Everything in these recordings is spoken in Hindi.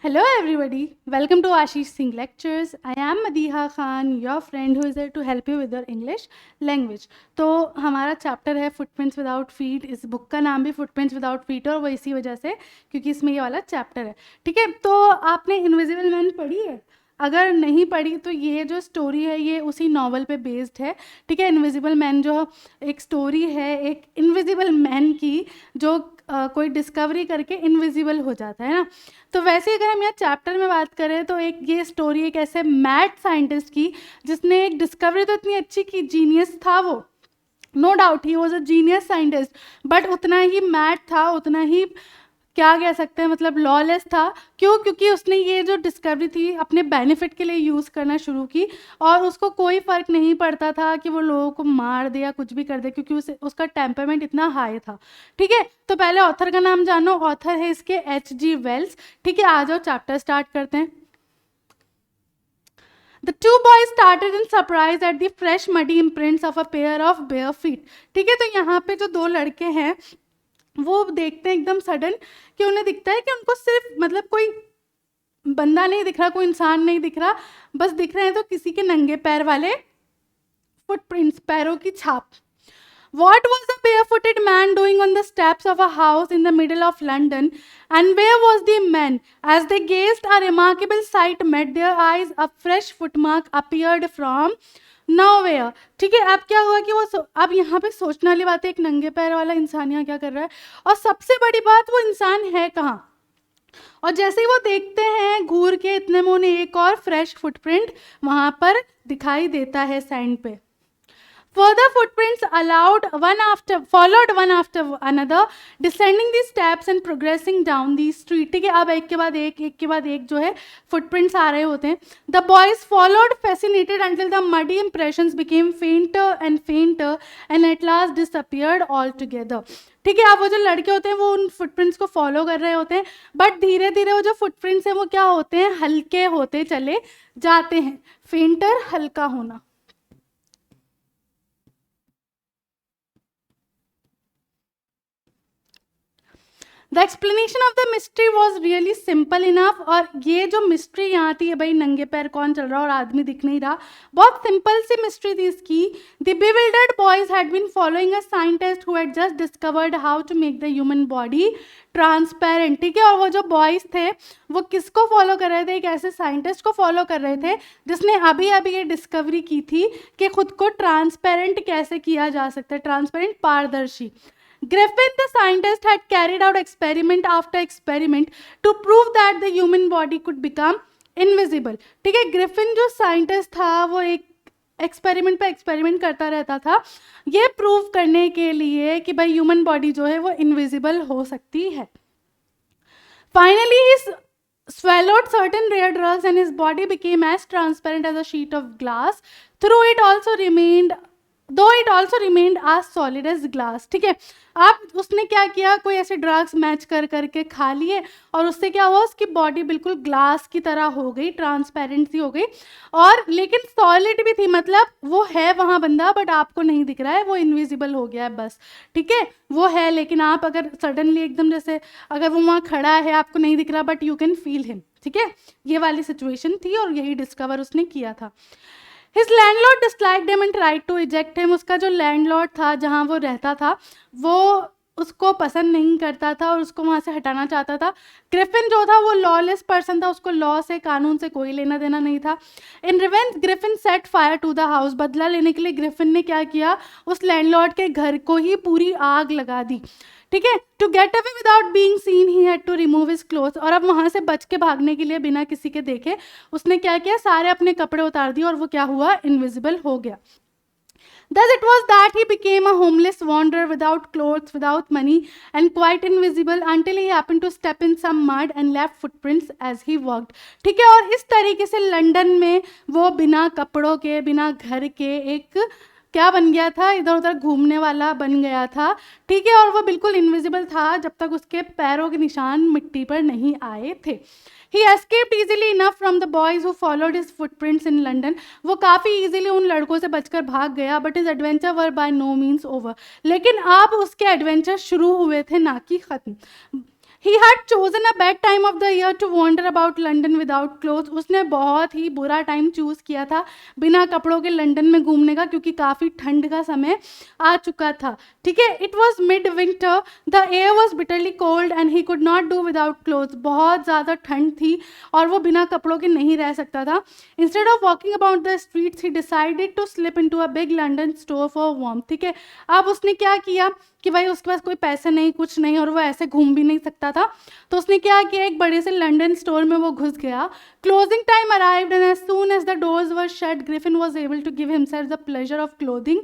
Hello everybody, welcome to Ashish Singh Lectures. I am Madiha Khan, your friend who is there to help you with your English language. तो हमारा चैप्टर है फुटप्रिंट्स विदाउट फीट. इस बुक का नाम भी फुटप्रिंट्स विदाउट फीट और वो इसी वजह से क्योंकि इसमें ये वाला चैप्टर है. ठीक है, तो आपने इनविजिबल मैन पढ़ी है? अगर नहीं पढ़ी तो ये जो स्टोरी है ये उसी नॉवल पे बेस्ड है. ठीक है, इनविजिबल मैन जो एक स्टोरी है एक इनविजिबल मैन की जो कोई डिस्कवरी करके इनविजिबल हो जाता है ना. तो वैसे अगर हम यहाँ चैप्टर में बात करें तो एक ये स्टोरी एक ऐसे मैड साइंटिस्ट की जिसने एक डिस्कवरी तो इतनी अच्छी की, जीनियस था वो, no doubt he was a genius scientist, but उतना ही मैड था, उतना ही क्या कह सकते हैं मतलब लॉलेस था. क्यों? क्योंकि उसने ये जो डिस्कवरी थी अपने बेनिफिट के लिए यूज़ करना शुरू की और उसको कोई फ़र्क नहीं पड़ता था कि वो लोगों को मार दे या कुछ भी कर दे क्योंकि उसका टेम्परमेंट इतना हाई था. ठीक है, तो पहले ऑथर का नाम जानो. ऑथर है इसके H.G. वेल्स. ठीक है, आ जाओ चैप्टर स्टार्ट करते हैं. The two boys started in surprise at the fresh muddy imprints of a pair of bare feet. ठीक है, तो यहाँ पे जो दो लड़के हैं वो देखते हैं एकदम सडन कि उन्हें दिखता है कि उनको सिर्फ मतलब कोई बंदा नहीं दिख रहा, कोई इंसान नहीं दिख रहा, बस दिख रहे हैं तो किसी के नंगे पैर वाले फुटप्रिंट्स, पैरों की छाप. What was a barefooted man doing on the steps of a house in the middle of London? And where was the man? As they gazed, a remarkable sight met their eyes. A fresh footmark appeared from nowhere. ठीक है, अब क्या हुआ कि वो अब यहाँ पे सोचने वाली बात है, एक नंगे पैर वाला इंसान यहाँ क्या कर रहा है और सबसे बड़ी बात वो इंसान है कहाँ. और जैसे ही वो देखते हैं घूर के इतने में उन्हें एक और फ्रेश फुटप्रिंट वहाँ पर दिखाई देता है सैंड पे. Further footprints followed one after another, descending the steps and progressing down the street. ठीक है, अब एक के बाद एक जो है footprints आ रहे होते हैं. The boys followed, fascinated, until the muddy impressions became fainter and fainter, and at last disappeared altogether. ठीक है, अब वो जो लड़के होते हैं वो उन फुटप्रिंट्स को फॉलो कर रहे होते हैं, बट धीरे धीरे वो जो फुटप्रिंट्स हैं वो क्या होते हैं, हल्के होते चले जाते हैं. फेंटर, हल्का होना. The explanation of the mystery was really simple enough. और ये जो मिस्ट्री यहाँ थी, भाई नंगे पैर कौन चल रहा और आदमी दिख नहीं रहा, बहुत सिंपल सी मिस्ट्री थी इसकी. The bewildered boys had been following a scientist who had just discovered how to make the human body transparent. ठीक है, और वो जो बॉयज़ थे वो किसको फॉलो कर रहे थे, एक ऐसे साइंटिस्ट को फॉलो कर रहे थे जिसने अभी अभी ये डिस्कवरी की थी कि खुद को ट्रांसपेरेंट कैसे किया जा सकता है, ट्रांसपेरेंट, पारदर्शी. Griffin, the scientist, had carried out experiment after experiment to prove that the human body could become invisible. ठीक है, ग्रिफिन जो साइंटिस्ट था वो एक एक्सपेरिमेंट पे एक्सपेरिमेंट करता रहता था ये प्रूव करने के लिए कि भाई ह्यूमन बॉडी जो है वो इनविजिबल हो सकती है. Finally, he swallowed certain rare drugs and his body became as transparent as a sheet of glass. Though it also remained as solid as glass. ठीक है, अब उसने क्या किया, कोई ऐसे ड्रग्स मैच कर करके खा लिए और उससे क्या हुआ, उसकी बॉडी बिल्कुल ग्लास की तरह हो गई, ट्रांसपेरेंट सी हो गई, और लेकिन सॉलिड भी थी, मतलब वो है वहाँ बंदा बट आपको नहीं दिख रहा है, वो इनविजिबल हो गया है बस. ठीक है, वो है लेकिन आप अगर सडनली एकदम जैसे अगर वो वहाँ खड़ा है आपको नहीं दिख रहा but you can feel him. ठीक है, ये वाली सिचुएशन थी और यही डिस्कवर उसने किया था. His landlord disliked him and tried to eject him. उसका जो लैंडलॉर्ड था जहाँ वो रहता था वो उसको पसंद नहीं करता था और उसको वहाँ से हटाना चाहता था. ग्रिफिन जो था वो लॉलेस पर्सन था, उसको लॉ से, कानून से कोई लेना देना नहीं था. In revenge Griffin set fire to the house. बदला लेने के लिए ग्रिफिन ने क्या किया, उस लैंडलॉर्ड के घर को ही पूरी आग लगा दी. ठीक है, to get away without being seen he had to remove his clothes. और अब वहाँ से बच के भागने के लिए बिना किसी के देखे उसने क्या किया, सारे अपने कपड़े उतार दिए और वो क्या हुआ, इनविजिबल हो गया. Thus it was that he became a homeless wanderer without clothes, without money, and quite invisible until he happened to step in some mud and left footprints as he walked. ठीक है, और इस तरीके से लंदन में वो बिना कपड़ों के, बिना घर के एक क्या बन गया था, इधर उधर घूमने वाला बन गया था. ठीक है, और वो बिल्कुल इनविजिबल था जब तक उसके पैरों के निशान मिट्टी पर नहीं आए थे. He escaped easily enough from the boys who followed his footprints in London. वो काफ़ी easily उन लड़कों से बचकर भाग गया, but his adventure were by no means over. लेकिन अब उसके एडवेंचर शुरू हुए थे, ना कि ख़त्म. He had chosen a bad time of the year to wander about London without cloth. उसने बहुत ही बुरा टाइम चूज किया था बिना कपड़ों के लंदन में घूमने का, क्योंकि काफ़ी ठंड का समय आ चुका था. ठीक है. It was mid winter, the air was bitterly cold and he could not do without cloth. बहुत ज़्यादा ठंड थी और वो बिना कपड़ों के नहीं रह सकता था. Instead of walking about the streets he decided to slip in to a big London store for warm. ठीक है. अब उसने क्या किया कि भाई उसके पास कोई पैसे नहीं, कुछ नहीं, और वो ऐसे घूम भी नहीं सकता था. तो उसने क्या किया, एक बड़े से लंदन स्टोर में वो घुस गया. Closing time arrived and as soon as the doors were shut Griffin was able to give himself the pleasure of clothing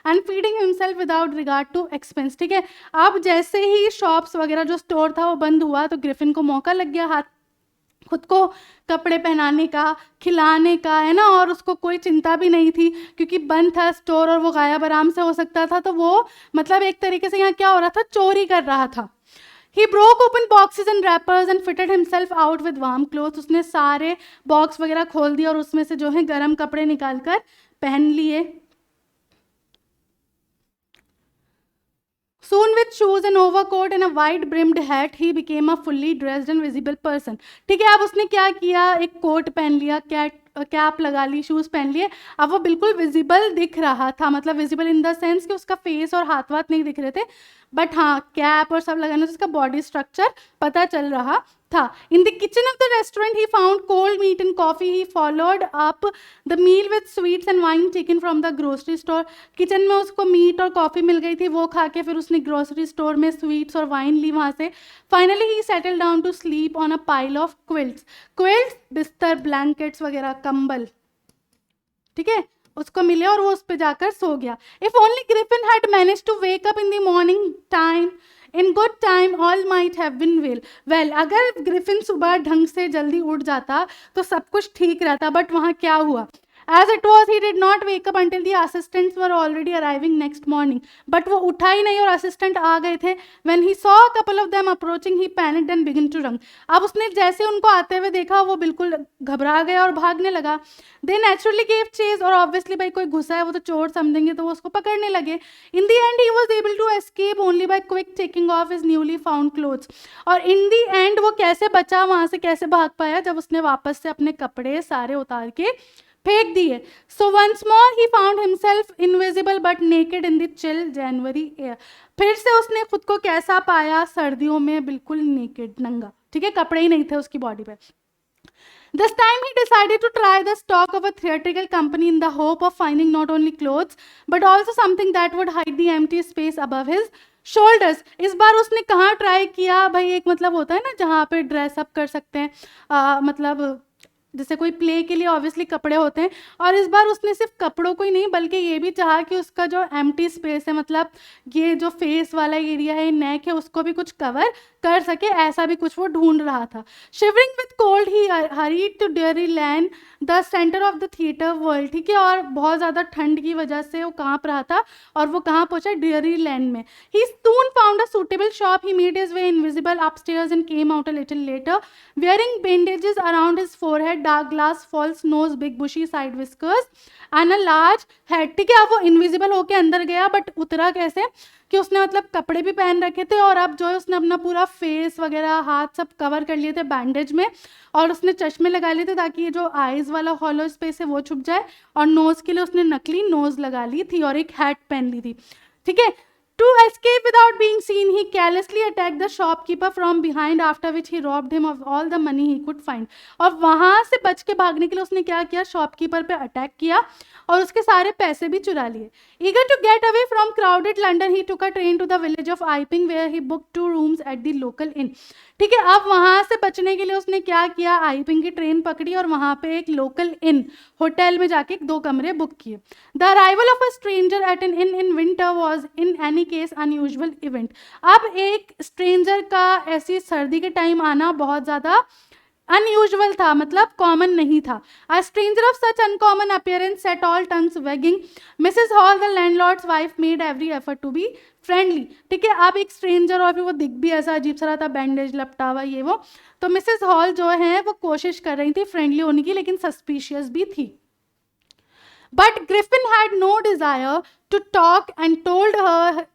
and feeding himself without regard to expense. ठीक है. अब जैसे ही शॉप्स वगैरह जो स्टोर था वो बंद हुआ तो ग्रिफिन को मौका लग गया हाथ खुद को कपड़े पहनाने का, खिलाने का, है ना. और उसको कोई चिंता भी नहीं थी क्योंकि बंद था स्टोर और वो गायब आराम से हो सकता था. तो वो मतलब एक तरीके से यहाँ क्या हो रहा था, चोरी कर रहा था. He broke open boxes and rappers and fitted himself out with warm cloth. उसने सारे बॉक्स वगैरह खोल दिए और उसमें से जो है गर्म कपड़े निकाल कर पहन लिए. Soon with shoes and overcoat and a wide brimmed hat, he became a fully dressed and visible person. ठीक है. अब उसने क्या किया, एक कोट पहन लिया, कैप लगा ली, शूज़ पहन लिए. अब वो बिल्कुल विजिबल दिख रहा था, मतलब विजिबल इन द सेंस कि उसका फेस और हाथ वाथ नहीं दिख रहे थे, बट हाँ कैप और सब लगाने से उसका बॉडी स्ट्रक्चर पता चल रहा था. In the kitchen of the restaurant he found cold meat and coffee. He followed up the meal with sweets and wine taken from the grocery store. Kitchen में उसको मीट और कॉफ़ी मिल गई थी, वो खा के फिर उसने ग्रोसरी स्टोर में स्वीट्स और वाइन ली वहाँ से. Finally he settle down to sleep on a pile of quilts. Quilts बिस्तर, ब्लैंकेट्स वगैरह, कंबल. ठीक है. उसको मिले और वो उस पर जाकर सो गया. If only Griffin had manage to wake up in the morning time in good time all might have been well. अगर ग्रिफिन सुबह ढंग से जल्दी उठ जाता तो सब कुछ ठीक रहता, बट वहाँ क्या हुआ, As it was, he did not wake up until the assistants were already arriving next morning. But वो उठा ही नहीं और assistant आ गए थे. When he saw a couple of them approaching, he panicked and began to run. अब उसने जैसे उनको आते हुए देखा वो बिल्कुल घबरा गया और भागने लगा. They naturally gave chase और obviously भाई कोई घुसा है वो तो चोर समझेंगे तो वो उसको पकड़ने लगे. In the end, he was able to escape only by quick taking off his newly found clothes. और in the end वो कैसे बचा, वहाँ से कैसे भाग पाया, जब उसने वापस से अपने कपड़े सारे उतार के फेंक दिए. So once more he found himself invisible but naked in the chill January air. फिर से उसने खुद को कैसा पाया, सर्दियों में बिल्कुल नेकेड, नंगा. ठीक है. कपड़े ही नहीं थे उसकी बॉडी पे. This time he decided to try the stock of a theatrical company in the hope of finding not only clothes but also something that would hide the empty space above his shoulders. इस बार उसने कहाँ ट्राई किया भाई, एक मतलब होता है ना जहाँ पे ड्रेस अप कर सकते हैं, मतलब जैसे कोई प्ले के लिए ऑब्वियसली कपड़े होते हैं. और इस बार उसने सिर्फ कपड़ों को ही नहीं बल्कि ये भी चाहा कि उसका जो एम्प्टी स्पेस है, मतलब ये जो फेस वाला एरिया है, नेक है, उसको भी कुछ कवर कर सके. ऐसा भी कुछ वो ढूंढ रहा था. Shivering with cold he hurried to Drury Lane the centre of the theatre world. ठीक है. और बहुत ज़्यादा ठंड की वजह से वो काँप रहा था और वो कहाँ पहुँचा, डेयरी लैंड में. He soon found a suitable shop. He made his way invisible upstairs and came out a little later wearing bandages around his forehead, dark glass, false nose, big bushy side whiskers and a large head. ठीक है. अब वो इनविजिबल होके अंदर गया, बट उतरा कैसे कि उसने मतलब कपड़े भी पहन रखे थे और अब जो है उसने अपना पूरा फेस वगैरह हाथ सब कवर कर लिए थे बैंडेज में, और उसने चश्मे लगा लिए थे ताकि ये जो आईज वाला हॉलो स्पेस है वो छुप जाए. और नोज के लिए उसने नकली नोज लगा ली थी और एक हैट पहन ली थी. ठीक है. To escape without being seen, he carelessly attacked the shopkeeper from behind, after which he robbed him of all the money he could find. और वहाँ से बच के भागने के लिए उसने क्या किया, शॉपकीपर पे अटैक किया और उसके सारे पैसे भी चुरा लिए. Eager to get away from crowded London, he took a train to the village of Iping, where he booked 2 rooms at the local inn. ठीक है. अब वहाँ से बचने के लिए उसने क्या किया, आइपिंग की ट्रेन पकड़ी और वहाँ पे एक लोकल इन होटल में जाके 2 कमरे बुक किए. The arrival of a stranger at an inn in winter was in any case unusual event. अब एक स्ट्रेंजर का ऐसी सर्दी के टाइम आना बहुत ज़्यादा अनयूजुअल था, मतलब कॉमन नहीं था. A stranger of such uncommon appearance set all tongues wagging. Mrs Hall the landlord's wife made every effort to be friendly. ठीक है. अब एक स्ट्रेंजर और फिर वो दिख भी ऐसा अजीब सा रहा था, बैंडेज लपटा हुआ ये वो. तो मिसेस हॉल जो है वो कोशिश कर रही थी फ्रेंडली होने की, लेकिन सस्पिशियस भी थी. But Griffin had no desire to talk and told her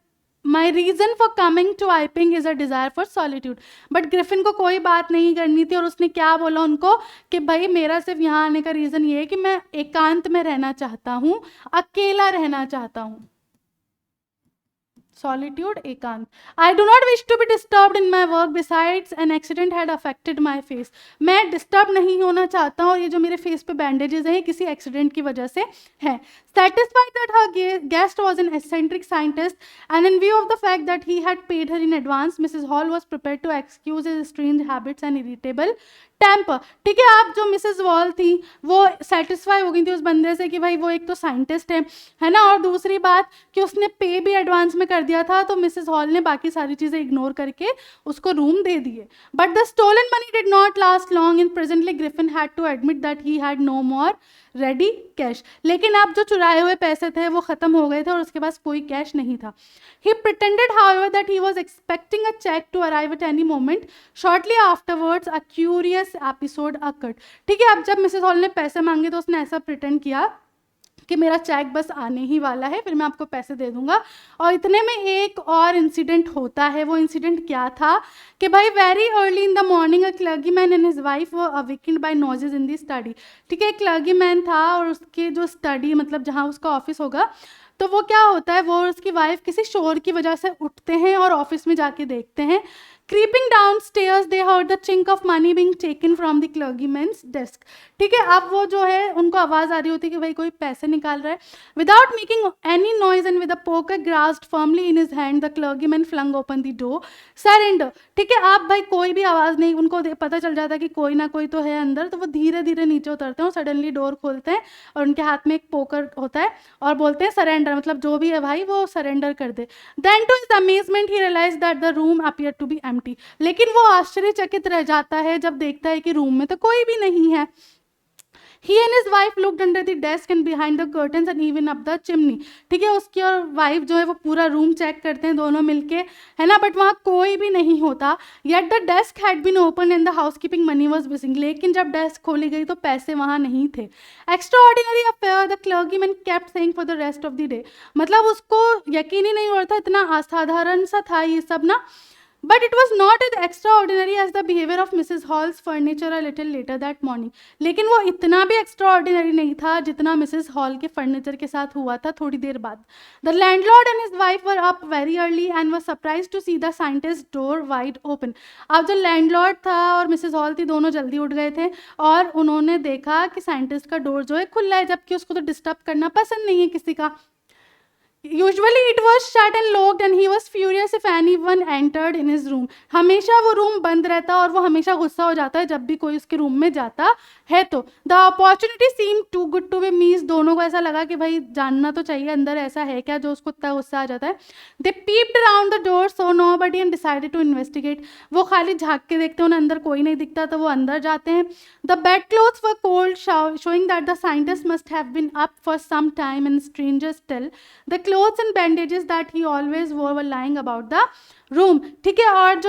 my reason for coming to Iping is a desire for solitude. But Griffin को कोई बात नहीं करनी थी और उसने क्या बोला उनको कि भाई मेरा सिर्फ यहाँ आने का रीजन ये है कि मैं एकांत में रहना चाहता हूँ, अकेला रहना चाहता हूँ। Solitude, एकांत। I do not wish to be disturbed in my work. Besides, an accident had affected my face. मैं डिस्टर्ब नहीं होना चाहता हूँ और ये जो मेरे फेस पे बैंडेजेस हैं किसी एक्सीडेंट की वजह से हैं। Satisfied that her guest was an eccentric scientist and in view of the fact that he had paid her in advance, Mrs. Hall was prepared to excuse his strange habits and irritable temper. ठीक है, आप जो मिसेस वॉल थी वो सेटिस्फाई हो गई थी उस बंदे से कि भाई वो एक तो साइंटिस्ट है ना, और दूसरी बात कि उसने पे भी एडवांस में कर दिया था, तो मिसेस हॉल ने बाकी सारी चीज़ें इग्नोर करके उसको रूम दे दिए। But the stolen money did not last long and presently Griffin had to admit that he had no more ready cash. लेकिन अब जो चुराए हुए पैसे थे वो ख़त्म हो गए थे और उसके पास कोई कैश नहीं था। He pretended, however, that he was expecting a check to arrive at any moment. Shortly afterwards, a curious episode occurred. ठीक है, अब जब मिसेस हॉल ने पैसे मांगे तो उसने ऐसा प्रिटेंड किया कि मेरा चेक बस आने ही वाला है, फिर मैं आपको पैसे दे दूंगा। और इतने में एक और इंसिडेंट होता है। वो इंसिडेंट क्या था कि भाई very early in the morning a clergyman and his wife were awakened by noises in the study. ठीक है, एक क्लर्गीमैन था और उसके जो स्टडी मतलब जहाँ उसका ऑफिस होगा, तो वो क्या होता है, वो और उसकी वाइफ किसी शोर की वजह से उठते हैं और ऑफिस में जाके देखते हैं। Creeping downstairs, they heard the chink of money being taken from the clergyman's desk. ठीक है, अब वो जो है उनको आवाज़ आ रही होती है कि भाई कोई पैसे निकाल रहा है। Without making any noise and with a poker grasped firmly in his hand, the clergyman flung open the door. Surrender. ठीक है, आप भाई कोई भी आवाज़ नहीं, उनको पता चल जाता है कि कोई ना कोई तो है अंदर, तो वो धीरे धीरे नीचे उतरते हैं और सडनली डोर खोलते हैं और उनके हाथ में एक पोकर होता है और बोलते हैं सरेंडर, मतलब जो भी है भाई वो सरेंडर कर दे। Then to his amazement he realized that the room appeared to be empty. लेकिन वो आश्चर्यचकित रह जाता है जब देखता है कि रूम में तो कोई भी नहीं है। He and his wife looked under the desk and behind the curtains and even up the chimney. ठीक है, उसकी और वाइफ जो है वो पूरा रूम चेक करते हैं दोनों मिलके, है ना, बट वहाँ कोई भी नहीं होता। Yet the desk had been opened and the housekeeping money was missing. लेकिन जब डेस्क खोली गई तो पैसे वहाँ नहीं थे। Extraordinary affair, the clergyman kept saying for the rest of the day. मतलब उसको यकीन ही नहीं हो रहा था, इतना असाधारण सा था ये सब ना। But it was not as extraordinary as the behavior of Mrs. Hall's furniture a little later that morning. लेकिन वो इतना भी extraordinary नहीं था जितना Mrs. Hall के furniture के साथ हुआ था थोड़ी देर बाद। The landlord and his wife were up very early and were surprised to see the scientist's door wide open. अब जो landlord था और Mrs. Hall थी दोनों जल्दी उठ गए थे और उन्होंने देखा कि साइंटिस्ट का डोर जो है खुला है, जबकि उसको तो डिस्टर्ब करना पसंद नहीं है किसी का। Usually it was shut and locked and he was furious if anyone entered in his room. हमेशा वो रूम बंद रहता और वो हमेशा गुस्सा हो जाता है जब भी कोई उसके रूम में जाता है। तो the opportunity seemed too good to be missed. दोनों को ऐसा लगा कि भाई जानना तो चाहिए अंदर ऐसा है क्या जो उसको इतना गुस्सा आ जाता है। They peeped around the door, saw nobody and decided to investigate. वो खाली झाँक के देखते हैं, उन्हें अंदर कोई नहीं दिखता तो वो अंदर जाते हैं। The bedclothes were cold, showing that the scientist must have been up for some time, and strangers tell the clothes and bandages that he always wore were lying about the room. ठीक है, और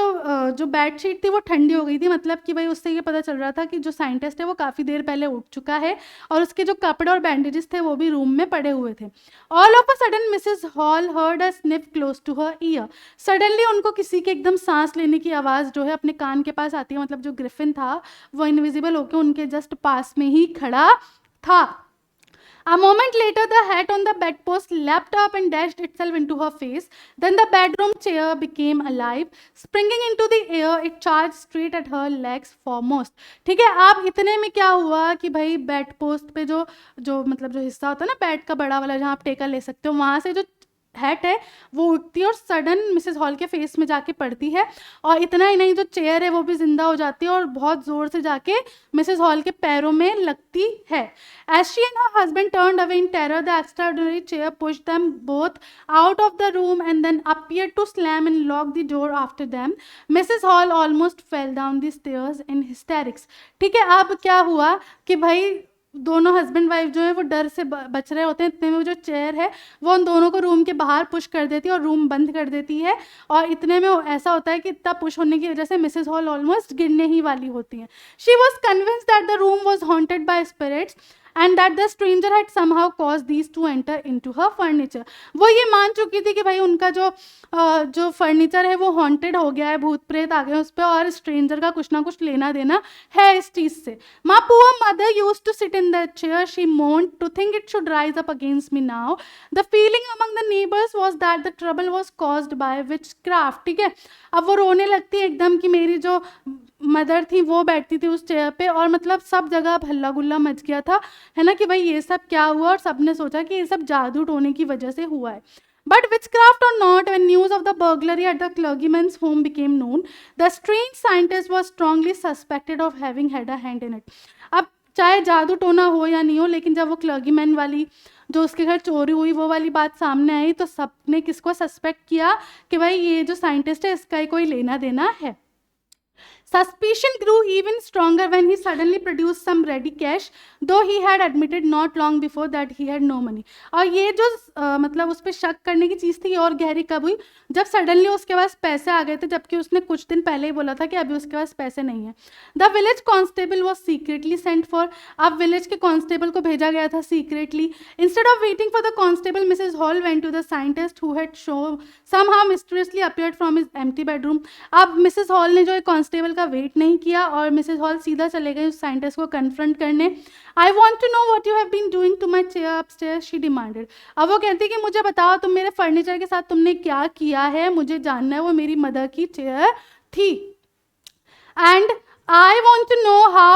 जो बेडशीट थी वो ठंडी हो गई थी, मतलब कि भाई उससे ये पता चल रहा था कि जो साइंटिस्ट है वो काफ़ी देर पहले उठ चुका है और उसके जो कपड़े और बैंडेजेस थे वो भी रूम में पड़े हुए थे। All of a sudden Mrs Hall heard a sniff close to her ear. Suddenly उनको किसी के एकदम सांस लेने की आवाज़ जो है अपने कान के पास आती है, मतलब जो ग्रिफिन था वो इनविजिबल होकर उनके जस्ट पास में ही खड़ा था. A moment later, the hat on the bedpost leapt up and dashed itself into her face. Then the bedroom chair became alive. Springing into the air, it charged straight at her legs foremost. ठीक है, अब इतने में क्या हुआ कि भाई बेड पोस्ट पे जो मतलब जो हिस्सा होता है ना बेड का बड़ा वाला जहाँ आप टेका ले सकते हो, वहाँ से जो हैट है वो उठती है और सडन मिसेस हॉल के फेस में जाके पड़ती है. और इतना ही नहीं, जो चेयर है वो भी जिंदा हो जाती है और बहुत जोर से जाके मिसेस हॉल के पैरों में लगती है. As she and her husband turned away in terror, the extraordinary chair pushed them both out of the room and then appeared to slam and lock the door after them. Mrs. Hall almost fell down the stairs in hysterics. ठीक है, अब क्या हुआ कि भाई दोनों हस्बैंड वाइफ जो है वो डर से बच रहे होते हैं. इतने में जो चेयर है वो उन दोनों को रूम के बाहर पुश कर देती है और रूम बंद कर देती है. और इतने में ऐसा होता है कि इतना पुश होने की वजह से मिसेस हॉल ऑलमोस्ट गिरने ही वाली होती हैं. She was convinced that the room was haunted by spirits and that the stranger had somehow caused these to enter into her furniture. वो ये मान चुकी थी कि भाई उनका जो फर्नीचर है वो हॉन्टेड हो गया है, भूत प्रेत आ गए उस पर, और स्ट्रेंजर का कुछ ना कुछ लेना देना है इस चीज से. My poor mother used to sit in that chair. She moaned to think it should rise up against me now. The feeling among the neighbors was that the trouble was caused by witchcraft. ठीक है, अब वो रोने लगती है एकदम कि मेरी जो मदर थी वो बैठती थी उस चेयर पे, और मतलब सब जगह हल्ला गुल्ला मच गया था, है ना, कि भाई ये सब क्या हुआ, और सबने सोचा कि ये सब जादू टोने की वजह से हुआ है. But witchcraft or not, when news of the burglary at the clergyman's home became known, the strange scientist was strongly suspected of having had a hand in it. अब चाहे जादू टोना हो या नहीं हो, लेकिन जब वो क्लर्गीमैन वाली जो उसके घर चोरी हुई वो वाली बात सामने आई, तो सबने किसको सस्पेक्ट किया कि भाई ये जो साइंटिस्ट है इसका ही कोई लेना देना है. Suspicion grew even stronger when he suddenly produced some ready cash, though he had admitted not long before that he had no money. और ये जो मतलब उस पर शक करने की चीज़ थी और गहरी कब हुई, जब सडनली उसके पास पैसे आ गए थे, जबकि उसने कुछ दिन पहले ही बोला था कि अभी उसके पास पैसे नहीं है. The village constable was secretly sent for. अब विलेज के कॉन्स्टेबल को भेजा गया था secretly. Instead of waiting for the constable, Mrs Hall went to the scientist who had somehow mysteriously appeared from his empty bedroom. अब मिसेज हॉल ने जो कॉन्स्टेबल का वेट नहीं किया और मिसेज हॉल सीधा चले गए उस साइंटिस्ट को कन्फ्रंट करने. I want to know what you have been doing to my chair upstairs, she demanded. अब वो कहती कि मुझे बताओ तुम मेरे फर्नीचर के साथ तुमने क्या किया है, मुझे जानना है, वो मेरी मदर की चेयर थी. And I want to know how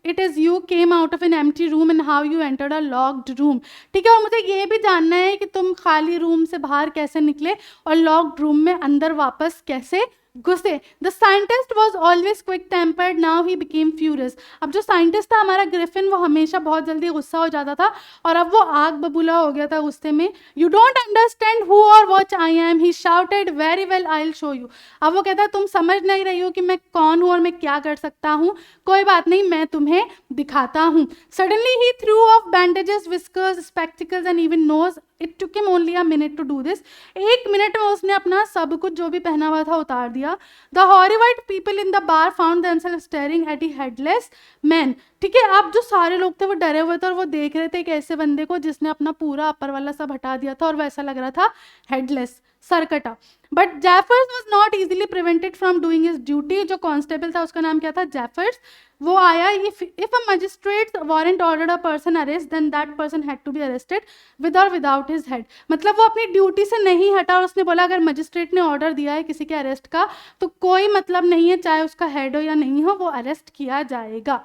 it is you came out of an empty room and how you entered a locked room. ठीक है, और मुझे ये भी जानना है कि तुम खाली रूम से बाहर कैसे निकले और लॉक्ड रूम में अंदर वापस कैसे घुसे. The scientist was always quick tempered, now he became furious. अब जो साइंटिस्ट था हमारा ग्रिफिन, वो हमेशा बहुत जल्दी गुस्सा हो जाता था और अब वो आग बबूला हो गया था गुस्से में. यू डोंट अंडरस्टैंड हु और watch I am, he shouted. Very well, I will show you. अब वो कहता है तुम समझ नहीं रही हो कि मैं कौन हूँ और मैं क्या कर सकता हूँ. कोई बात नहीं, मैं तुम्हें दिखाता हूँ. Suddenly he threw off bandages, whiskers, spectacles and even nose. It took him only a minute to do this. 1 minute में उसने अपना सब कुछ जो भी पहना हुआ था उतार दिया. The horrified people in the bar found themselves staring at a headless man. ठीक है, अब जो सारे लोग थे वो डरे हुए थे और वो देख रहे थे एक ऐसे बंदे को जिसने अपना पूरा अपर वाला सब हटा दिया था और वैसा लग रहा था हेडलेस, सरकटा. But Jaffers was not easily prevented from doing his duty. जो कॉन्स्टेबल था उसका नाम क्या था, जैफर्स. वो आया. If a magistrate warrant ordered a person arrest, then that person had to be arrested with or without his head. मतलब वो अपनी ड्यूटी से नहीं हटा और उसने बोला अगर मजिस्ट्रेट ने ऑर्डर दिया है किसी के अरेस्ट का तो कोई मतलब नहीं है, चाहे उसका हेड हो या नहीं हो, वो अरेस्ट किया जाएगा.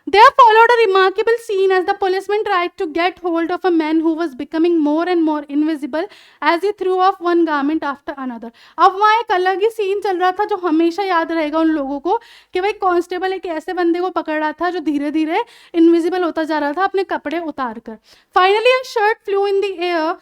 There followed a remarkable scene as the policeman tried to get hold of a man who was becoming more and more invisible as he threw off one garment after another. अब वहाँ एक अलग ही सीन चल रहा था जो हमेशा याद रहेगा उन लोगों को कि भाई कांस्टेबल एक ऐसे बंदे को पकड़ रहा था जो धीरे धीरे इनविजिबल होता जा रहा था अपने कपड़े उतार कर. Finally a shirt flew in the air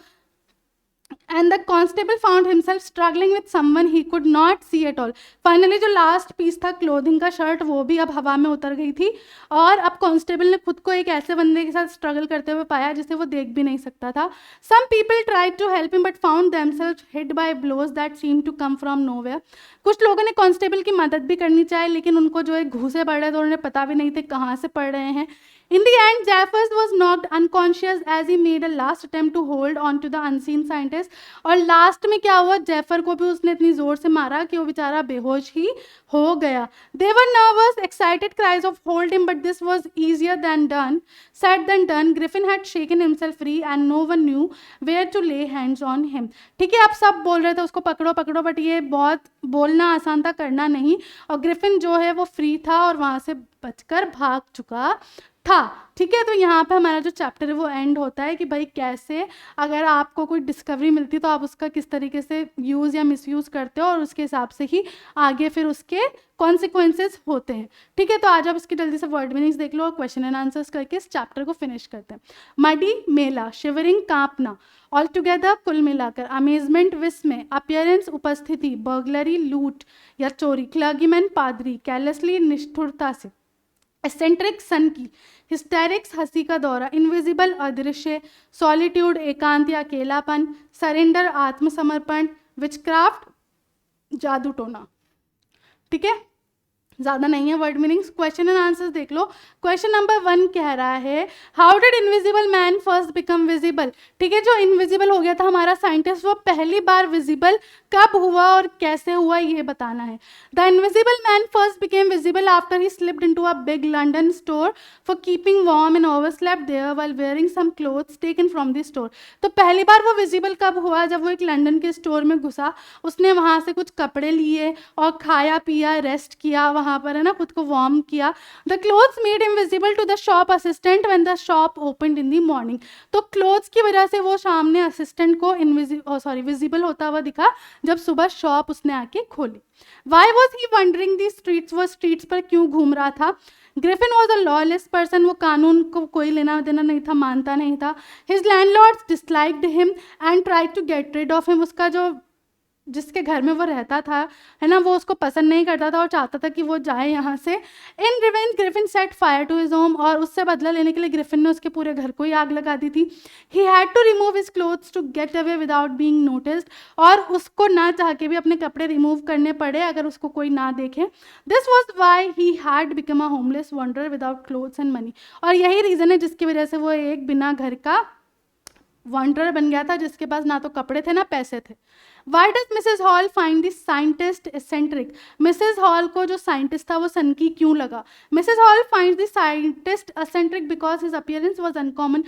and the constable found himself struggling with someone he could not see at all. Finally जो लास्ट पीस था क्लोथिंग का, शर्ट, वो भी अब हवा में उतर गई थी और अब कांस्टेबल ने खुद को एक ऐसे बंदे के साथ स्ट्रगल करते हुए पाया जिसे वो देख भी नहीं सकता था. Some people tried to help him but found themselves hit by blows that seemed to come from nowhere. कुछ लोगों ने कांस्टेबल की मदद भी करनी चाहिए लेकिन उनको जो है घूसे पड़ रहे थे, उन्हें पता भी नहीं थे कहाँ से पड़ रहे हैं. In the end, Jeffers was knocked unconscious as he made a last attempt to hold on to the unseen scientist. और लास्ट में क्या हुआ, जेफर को भी उसने इतनी जोर से मारा कि वो बेचारा बेहोश ही हो गया. They were nervous, excited cries of hold him, but this was easier than done. Said than done. Griffin had shaken himself free and no one knew where to lay hands on him. ठीक है, अब सब बोल रहे थे उसको पकड़ो पकड़ो, बट ये बहुत बोलना आसान था, करना नहीं. और ग्रिफिन जो है वो फ्री था और वहाँ से बचकर भाग चुका था. ठीक है, तो यहाँ पे हमारा जो चैप्टर है वो एंड होता है कि भाई कैसे अगर आपको कोई डिस्कवरी मिलती तो आप उसका किस तरीके से यूज़ या मिसयूज़ करते हो और उसके हिसाब से ही आगे फिर उसके कॉन्सिक्वेंसेस होते हैं. ठीक है, तो आज आप इसकी जल्दी से वर्ड मीनिंग्स देख लो और क्वेश्चन एंड आंसर्स करके इस चैप्टर को फिनिश करते हैं. मडी, मेला, शिवरिंग, कांपना, ऑल टुगेदर, कुल मिलाकर, अमेजमेंट, विस्मय, अपीयरेंस, उपस्थिति, बर्गलरी, लूट या चोरी, क्लर्गीमैन, पादरी, कैरलेसली, निष्ठुरता से, एसेंट्रिक, सन की, हिस्टेरिक्स, हंसी का दौरा, इनविजिबल, अदृश्य, सॉलिट्यूड, एकांत या अकेलापन, सरेंडर, आत्मसमर्पण, विचक्राफ्ट, जादू टोना. ठीक है, ज़्यादा नहीं है word meanings, question and answers देख लो। क्वेश्चन नंबर 1 कह रहा है how did invisible man first become visible. ठीक है, जो इनविजिबल हो गया था हमारा साइंटिस्ट, वो पहली बार विजिबल कब हुआ और कैसे हुआ ये बताना है। The invisible man first became visible after he slipped into a big London store for keeping warm and overslept there while wearing some clothes taken from the store. तो पहली बार वो विजिबल कब हुआ, जब वो एक लंदन के स्टोर में घुसा, उसने वहाँ से कुछ कपड़े लिए और खाया पिया, रेस्ट किया वहाँ पर, है ना, खुद को वार्म किया। The clothes made him visible to the shop assistant when the shop opened in the morning. तो क्लोथ्स की वजह से वो सामने असिस्टेंट को विजिबल होता हुआ दिखा जब सुबह शॉप उसने आके खोली। Why was he wondering the streets, वो स्ट्रीट्स पर क्यों घूम रहा था। Griffin was a lawless person, वो कानून को कोई लेना देना नहीं था, मानता नहीं था। His landlords disliked him and tried to get rid of him, उसका जो जिसके घर में वो रहता था, है ना, वो उसको पसंद नहीं करता था और चाहता था कि वो जाए यहाँ से। In revenge Griffin set fire to his home, और उससे बदला लेने के लिए ग्रिफिन ने उसके पूरे घर को ही आग लगा दी थी। He had to remove his clothes to get away without being noticed, और उसको ना चाह के भी अपने कपड़े रिमूव करने पड़े अगर उसको कोई ना देखे। This was why he had become a homeless wanderer without clothes and money, और यही रीज़न है जिसकी वजह से वो एक बिना घर का वॉन्डरर बन गया था, जिसके पास ना तो कपड़े थे ना पैसे थे। Why does Mrs Hall find this scientist eccentric, मिसेज हॉल को जो साइंटिस्ट था वो सनकी क्यों लगा। Mrs Hall find this scientist eccentric because his appearance was uncommon.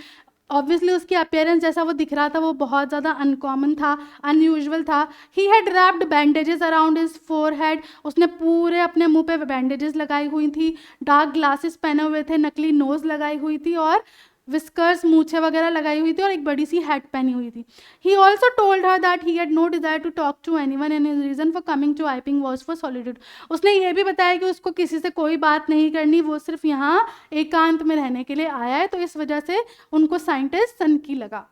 Obviously उसकी अपीयरेंस जैसा वो दिख रहा था वो बहुत ज़्यादा अनकॉमन था, अनयूजुअल था। He had wrapped bandages around his forehead, उसने पूरे अपने मुंह पे बैंडेजेस लगाई हुई थी, डार्क ग्लासेस पहने हुए थे, नकली नोज लगाई हुई थी और विस्कर्स, मूछे वगैरह लगाई हुई थी और एक बड़ी सी हैट पहनी हुई थी। He also told her that he had no desire to talk to anyone and his reason for coming to Iping was for solitude. उसने ये भी बताया कि उसको किसी से कोई बात नहीं करनी, वो सिर्फ यहाँ एकांत में रहने के लिए आया है, तो इस वजह से उनको साइंटिस्ट सनकी लगा।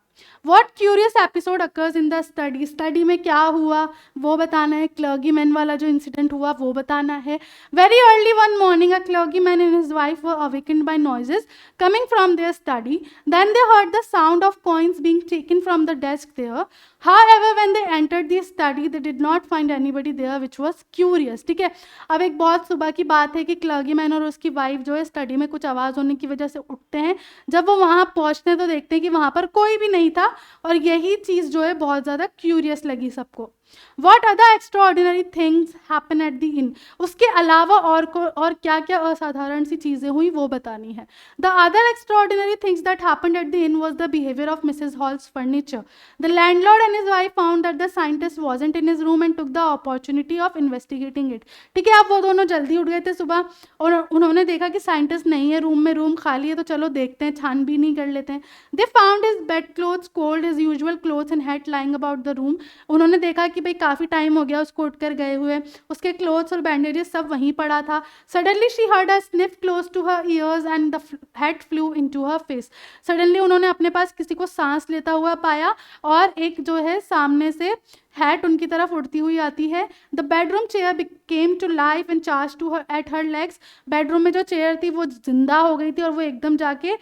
What curious episode occurs in the study, study में क्या हुआ वो बताना है। क्लर्गीमैन वाला जो इंसिडेंट हुआ वो बताना है। Very early one morning a clergyman and his wife were awakened by noises coming from their study. Then they heard the sound of coins being taken from the desk there. However, when they entered the study, they did not find anybody there, which was curious. ठीक है, अब एक बहुत सुबह की बात है कि क्लर्गीमैन और उसकी वाइफ जो है स्टडी में कुछ आवाज़ होने की वजह से उठते हैं। जब वो वहाँ पहुँचते हैं तो देखते हैं कि वहाँ पर कोई भी नहीं था, और यही चीज़ जो है बहुत ज़्यादा क्यूरियस लगी सबको। What other extraordinary things happen at the इन, उसके अलावा और क्या क्या असाधारण सी चीज़ें हुई वो बतानी है। The other extraordinary things that happened at the inn was the behaviour of Mrs Hall's furniture. The landlord and his wife found that the scientist wasn't in his room and took the opportunity of investigating it. ठीक है, अब वो दोनों जल्दी उठ गए थे सुबह और उन्होंने देखा कि साइंटिस्ट नहीं है रूम में, रूम खाली है, तो चलो देखते हैं, छानबीन ही कर लेते हैं। They found his bed clothes cold, his usual clothes and hat lying about the room. उन्होंने देखा कि भाई काफ़ी टाइम हो गया उसको उठकर गए हुए, उसके क्लोथ्स और बैंडेजेस सब वहीं पड़ा था। Suddenly she heard a sniff close to her ears and the head flew into her face. Suddenly उन्होंने अपने पास किसी को सांस लेता हुआ पाया और एक जो है सामने से हैट उनकी तरफ उड़ती हुई आती है। The bedroom chair came to life and charge to her at her legs. Bedroom में जो चेयर थी वो जिंदा हो गई थी और वो एकदम जाके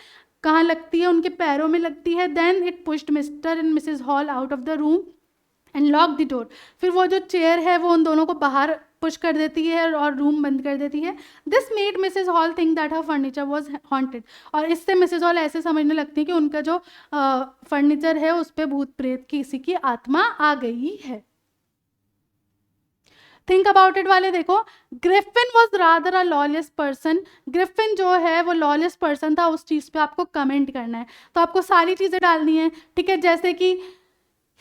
कहाँ लगती है, उनके पैरों में लगती है। Then it pushed Mr and Mrs Hall out of the room and lock the door. फिर वो जो चेयर है वो उन दोनों को बाहर पुश कर देती है और रूम बंद कर देती है। This made Mrs Hall think that her furniture was haunted, और इससे मिसेज हॉल ऐसे समझने लगती है कि उनका जो फर्नीचर है उस पर भूत प्रेत की किसी की आत्मा आ गई है। थिंक अबाउट इट वाले देखो, Griffin was rather a lawless person. Griffin जो है वो लॉलेस पर्सन था, उस चीज़ पे आपको कमेंट करना है, तो आपको सारी चीज़ें डालनी है। ठीक है, जैसे कि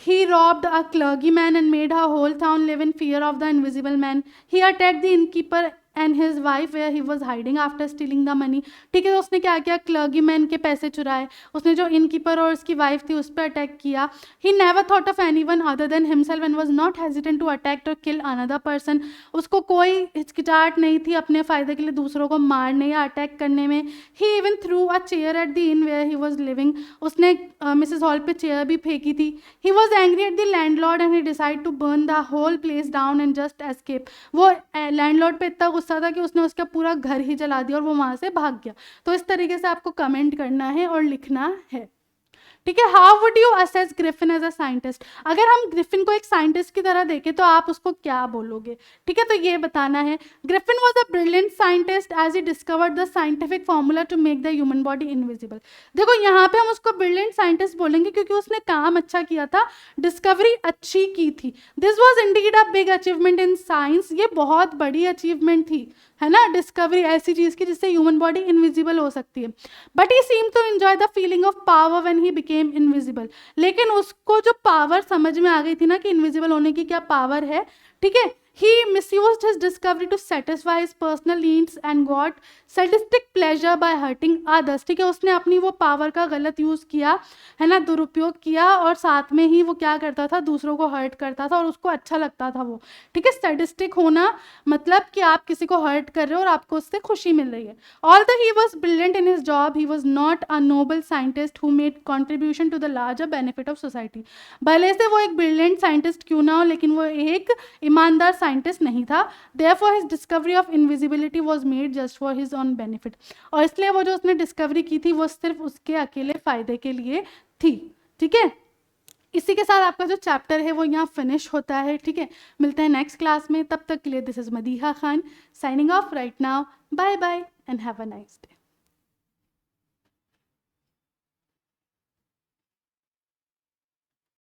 he robbed a clergyman and made a whole town live in fear of the invisible man. He attacked the innkeeper and his wife where he was hiding after stealing the money. ठीक है, तो उसने क्या किया, क्लर्गीमैन के पैसे चुराए, उसने जो इनकीपर और उसकी वाइफ थी उस पर अटैक किया। He never thought of anyone other than himself and was not hesitant to attack or kill another person. उसको कोई हिचकिचाहट नहीं थी अपने फ़ायदे के लिए दूसरों को मारने या अटैक करने में। He even threw a chair at the inn where he was living. उसने मिसेस हॉल पे चेयर भी फेंकी थी। He was angry at the landlord and he decided to burn the whole place down and just escape. वो लैंडलॉर्ड पे इतना गुस्सा था कि उसने उसका पूरा घर ही जला दिया और वो वहाँ से भाग गया। तो इस तरीके से आपको कमेंट करना है और लिखना है। ठीक है, how would you assess Griffin as a scientist, अगर हम ग्रिफिन को एक साइंटिस्ट की तरह देखें तो आप उसको क्या बोलोगे, ठीक है, तो ये बताना है। Griffin was a brilliant scientist as he discovered the scientific formula to make the human body invisible. देखो यहाँ पे हम उसको ब्रिलियंट साइंटिस्ट बोलेंगे क्योंकि उसने काम अच्छा किया था, डिस्कवरी अच्छी की थी। This was indeed a big achievement in science, ये बहुत बड़ी अचीवमेंट थी, है ना, डिस्कवरी ऐसी चीज की जिससे ह्यूमन बॉडी इनविजिबल हो सकती है। But he seem to enjoy the feeling of power when he became invisible, लेकिन उसको जो पावर समझ में आ गई थी ना कि इनविजिबल होने की क्या पावर है, ठीक है, he misused his discovery to satisfy his personal needs and got sadistic pleasure by hurting others, ठीक है, उसने अपनी वो पावर का गलत यूज किया, है ना, दुरुपयोग किया, और साथ में ही वो क्या करता था, दूसरों को हर्ट करता था और उसको अच्छा लगता था वो, ठीक है। सैडिस्टिक होना मतलब कि आप किसी को हर्ट कर रहे हो और आपको उससे खुशी मिल रही है। Although he was brilliant in his job, he was not a noble scientist who made contribution to the larger benefit of society, भले से वो एक ब्रिलियंट साइंटिस्ट क्यों ना हो, लेकिन वो एक ईमानदार साइंटिस्ट नहीं था। Therefore his discovery of invisibility was made just for his own benefit, और इसलिए वो जो उसने डिस्कवरी की थी वो सिर्फ उसके अकेले फायदे के लिए थी, ठीक है। इसी के साथ आपका जो चैप्टर है वो यहाँ फिनिश होता है, ठीक है। मिलते हैं नेक्स्ट क्लास में, तब तक के लिए this is Madiha Khan signing off right now, bye bye and have a nice day.